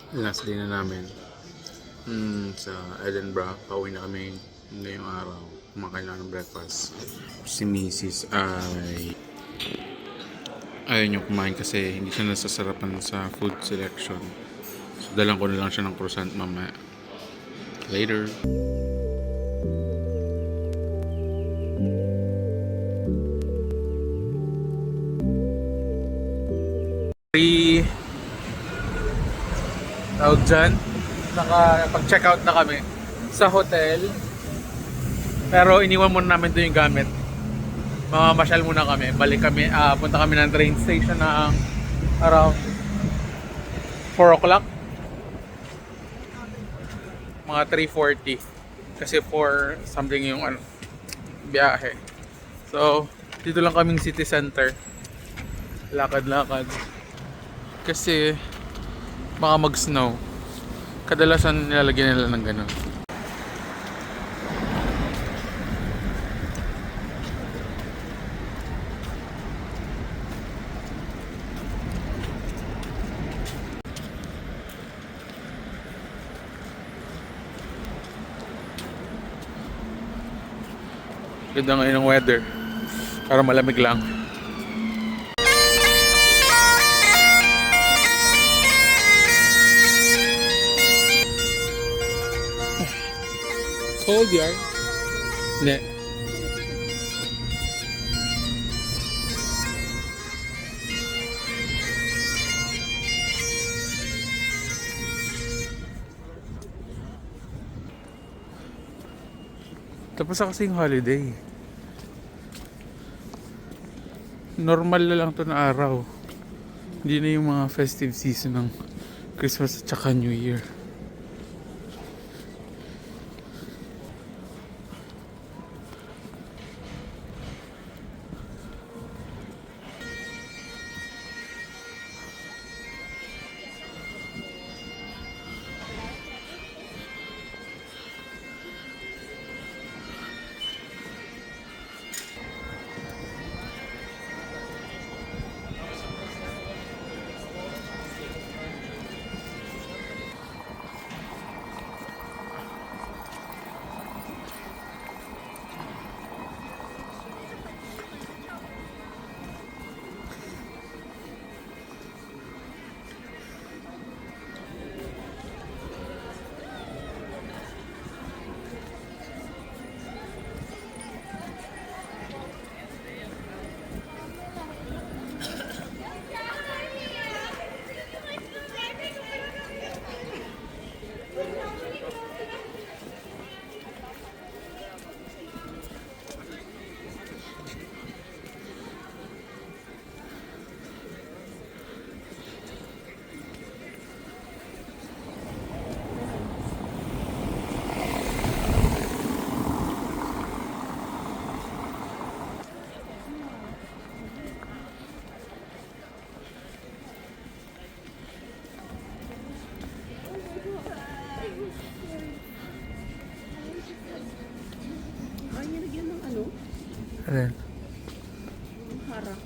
Last day na namin sa Edinburgh. Pauwi na kami ngayong araw. Kumakain na ng breakfast. Si Mrs. ay ayaw niyo kumain kasi hindi siya nasasarapan sa food selection. So dalang ko na lang siya ng croissant mamaya. Later. Tawag dyan, nakapag-check out na kami sa hotel, pero iniwan muna namin doon yung gamit. Mamamasyal muna kami, balik kami, punta kami ng train station ng around 4 o'clock, mga 3:40 kasi 4 something yung biyahe. So dito lang kaming city center, lakad-lakad kasi baka mag-snow. Kadalasan nilalagyan nila ng ganun. Ganda ngayon ng weather. Para malamig lang. Cold yarn? Hindi. Tapos na kasing holiday. Normal na lang to na araw. Hindi na yung mga festive season ng Christmas at saka New Year. Alin? Harap.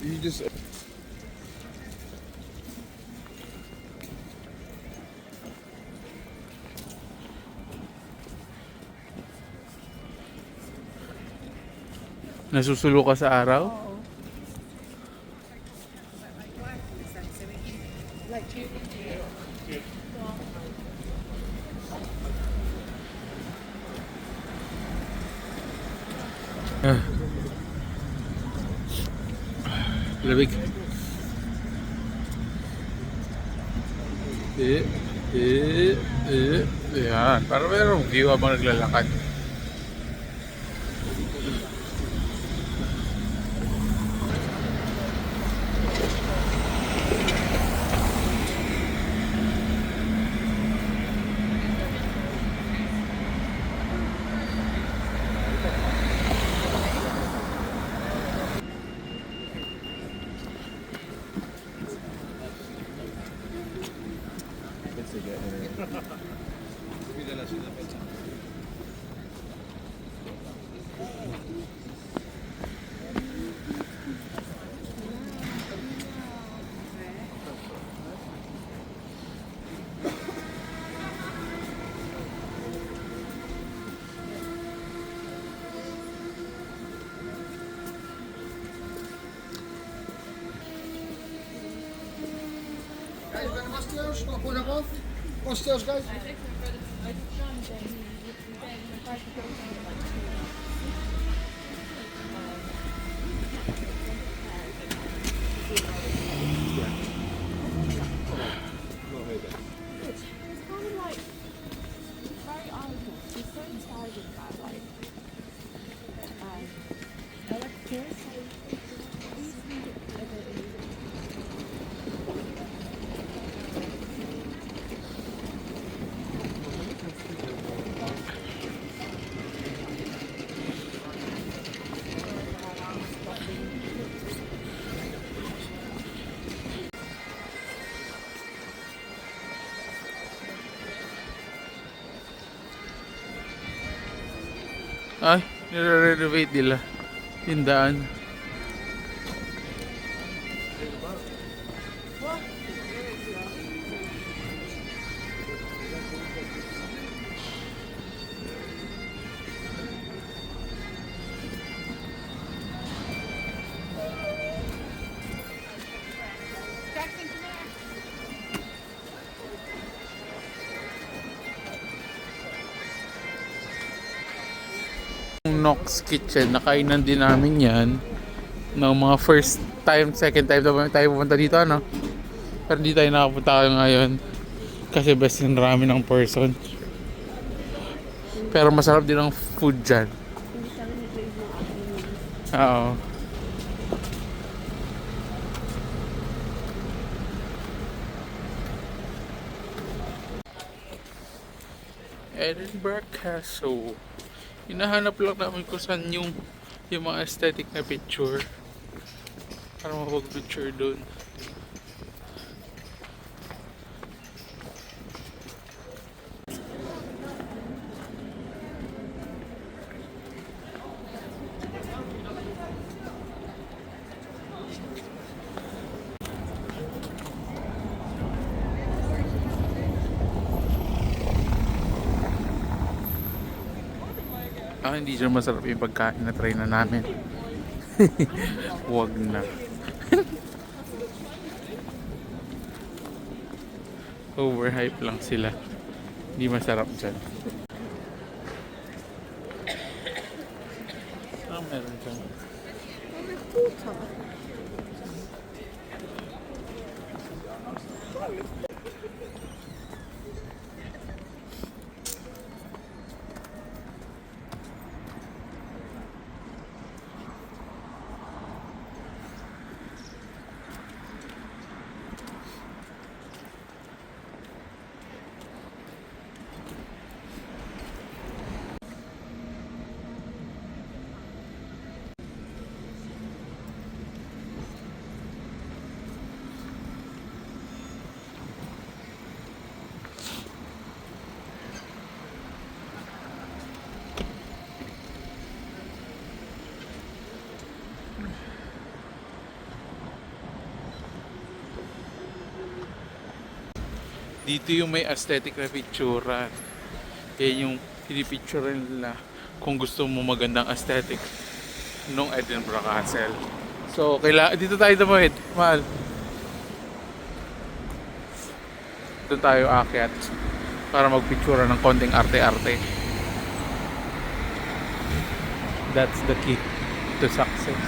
You just Nasusulo ka sa araw? Labig. Yan. Para mayroong view habang naglalakad. Guys, ben vastiyos, nog voor naar boven. Vastiyos, guys. It's kind of like very idle. It's so inspiring about like electors. Ay, nire-renovate nila yung daan. Nox Kitchen, nakainan din namin yan ng mga first time, second time na tayo pupunta dito, ano? Pero hindi tayo nakapunta ngayon kasi best yung rami ng person. Pero masarap din ang food dyan. Oo. Edinburgh Castle. Hinahanap lang namin kung saan yung mga aesthetic na picture para mapag-picture doon. Hindi dyan masarap yung pagkain na try na namin. Huwag na. Overhype lang sila. Hindi masarap dyan. Meron dyan. Dito yung may aesthetic na picture. Yan yung pinipicture nila kung gusto mo magandang aesthetic nung Edinburgh Castle. So, dito tayo tumawid, mahal. Doon tayo aakyat para magpicture ng konting arte-arte. That's the key to success.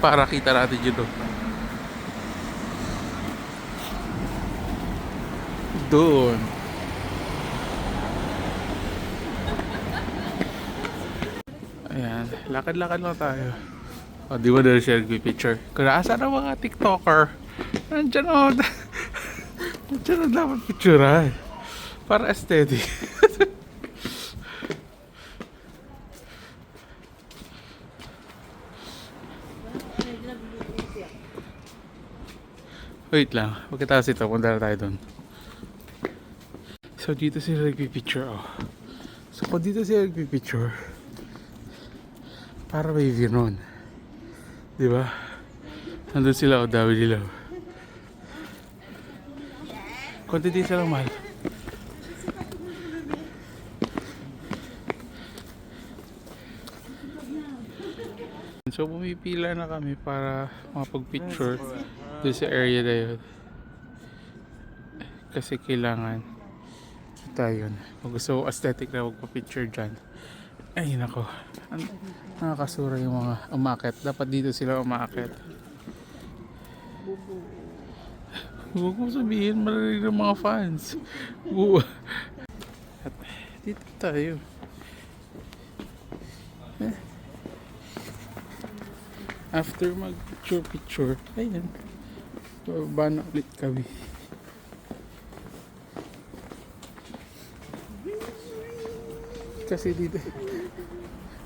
Para kita natin yun doon. Ayan, lakad-lakad lang tayo. O, di ba dahil siya nag-picture? Kung nasa na mga TikToker, nandyan o. Nandyan o dapat picture. Para aesthetic. Wait lang. Pagkatapos ito, punta na tayo doon. So, dito sila nagpipicture, oh. So, kung dito sila nagpipicture, para may view nun. Diba? Nandun sila, oh, dami nila. Konti din sila mahal. So, pumipila na kami para makapag-picture doon sa area na yun. Kasi kailangan tayo yun. Kung gusto mo aesthetic na magpa-picture dyan. Ay, nako. Nakakasura yung mga umakit. Dapat dito sila umakit. Huwag mo sabihin, marinig ng mga fans. At dito tayo. After mag-picture, ayun. Bababa na ulit kami. Kasi dito,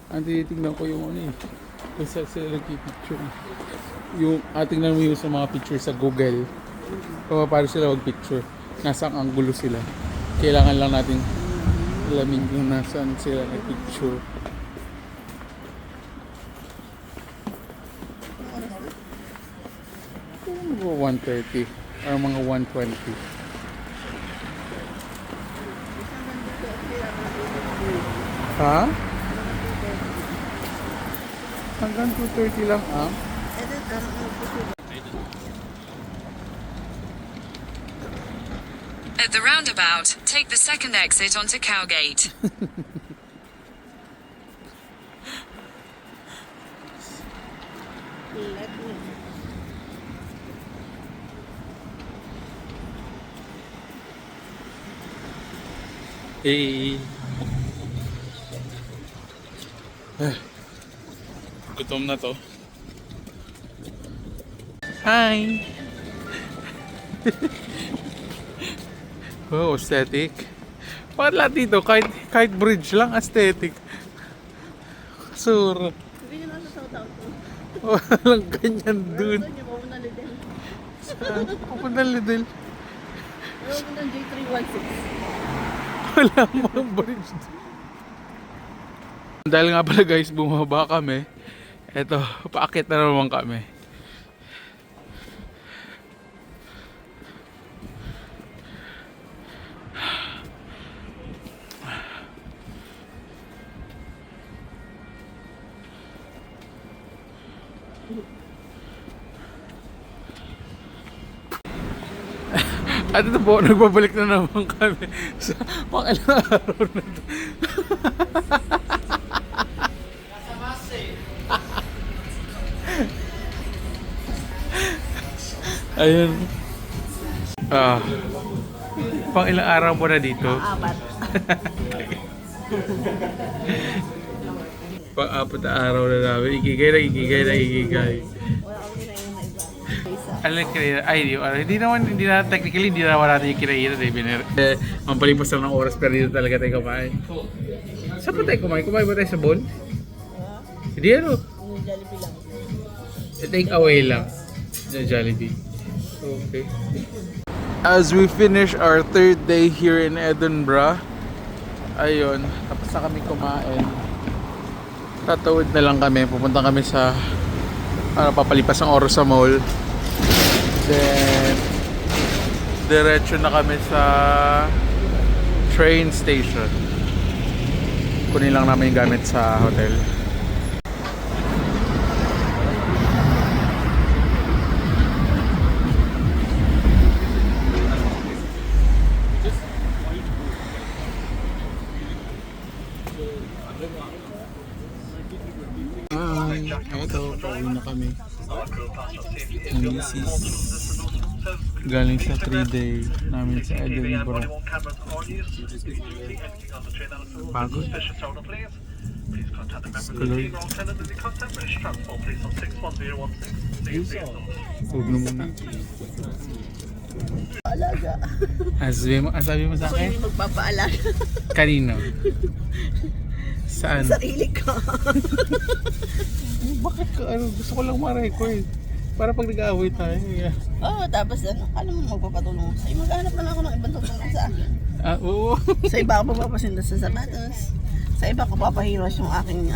ang tinitingnan ko yung ano eh. Kung saan sila nag-picture. Yung tingnan mo yung sa mga picture sa Google. Kung paano sila mag-picture. Nasang anggulo sila. Kailangan lang natin alamin kung nasaan sila nag-picture. Mga 1:30 or mga 1:20. Ha? Hanggang 2:30 lang, ah? At the roundabout, take the second exit onto Cowgate. Hey. Gutom na to. Hi. Oh, aesthetic. Bakit lahat dito? Kahit bridge lang, aesthetic. Kasura. Hindi nyo nasa South to. Walang ganyan dun. Hindi mo muna Lidl. Saan? Papunta Lidl. Ano mo ng J316? Wala mga bridge dun. Dahil nga pala guys, bumaba kami. Eto, paakit na naman kami. At ito po, nagbabalik na naman kami sa pangilang araw na ito. Ayun. Pang ilang araw mo na dito? Apat. Pang-apat na araw na namin. Ikigay na ikigay na ikigay. Wala kami na yung iba. Alam kinainan, ay hindi na technically hindi naman natin yung kinainan mampalipas lang ng oras pero dito talaga tayo kumain. Saan ba tayo kumain? Kumain ba tayo sa Bon? Hindi ano? Yung Jollibee lang. Take away lang. Sa Jollibee. Okay. As we finish our third day here in Edinburgh, ayun, tapos na kami kumain. Tatawid na lang kami, pupunta kami sa papalipas ng oras sa mall. Then diretso na kami sa train station. Kunin lang namin yung gamit sa hotel. Ito, pauwi na kami. Misis. Galing sa 3-day namin sa Edinburgh. Pagod. Skuloy. Huwag na muna. Alaga. Sabi mo sa Ako akin? yung magpapaalaga. Kanino? Saan? Sarili ko. Bakit ka? Gusto ko lang ma-record. Para pag nag-aaway tayo. Yeah. Oo, tapos ano, alam mo magpapatulong ako sa'yo. Maghanap na lang ako ng ibang tutulong sa akin. Ah, oo. Sa iba ako magpapasinda sa sapatos. Sa iba ko papahimas yung aking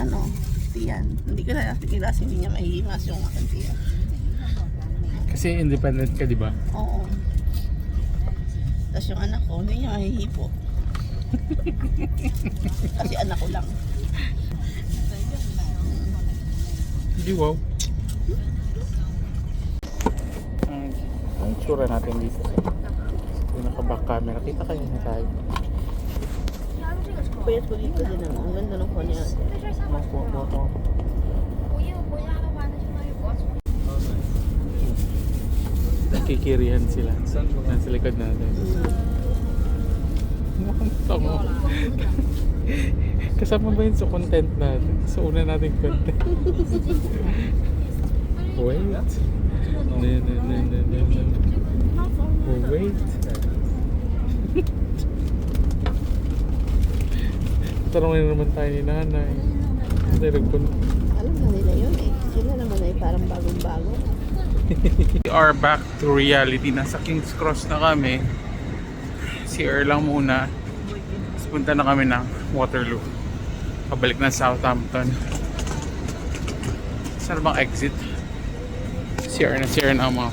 tiyan. Hindi ko na nakikita kasi hindi niya mahihimas yung aking tiyan. Kasi independent ka, di ba? Oo. Tapos yung anak ko, hindi niya mahihipo. Kasi anak ko lang. Hindi, wow. Ang tsura natin dito. Yung naka-back camera. Kita kayo na tayo. Payat ko dito din ang ganda ng phone niya. Moto. Nakikirihan sila. Nasa likod natin. Mukhang tango. Kasama ba yun sa content natin? Sa una nating content. Wait. No. Wait. Tarungin naman tayo ni nanay. Alam na nila yun eh. Sila naman ay parang bagong-bago. We are back to reality. Nasa King's Cross na kami. Si lang muna. Tapos punta na kami ng Waterloo. Pabalik na Southampton. Saan bang exit? CR na ang mga.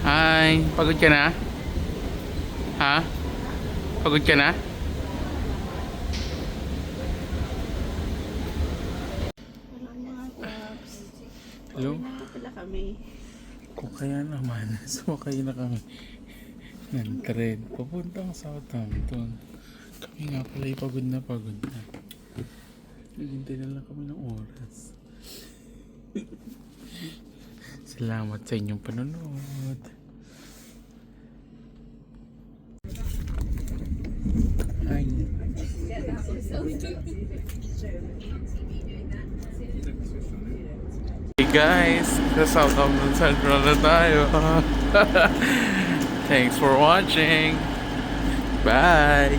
Hi, pagod ka na? Ha? Pagod ka na? Hello mga paps. Hello? Pala kami. Kung kaya naman, sumakay na kami ng tren papuntang Southampton. Kami nga pala pagod na. Hintay na lang kami ng oras. Salamat sa inyong panonood. Hi. Hey guys, sa Southampton Central na tayo. Thanks for watching. Bye.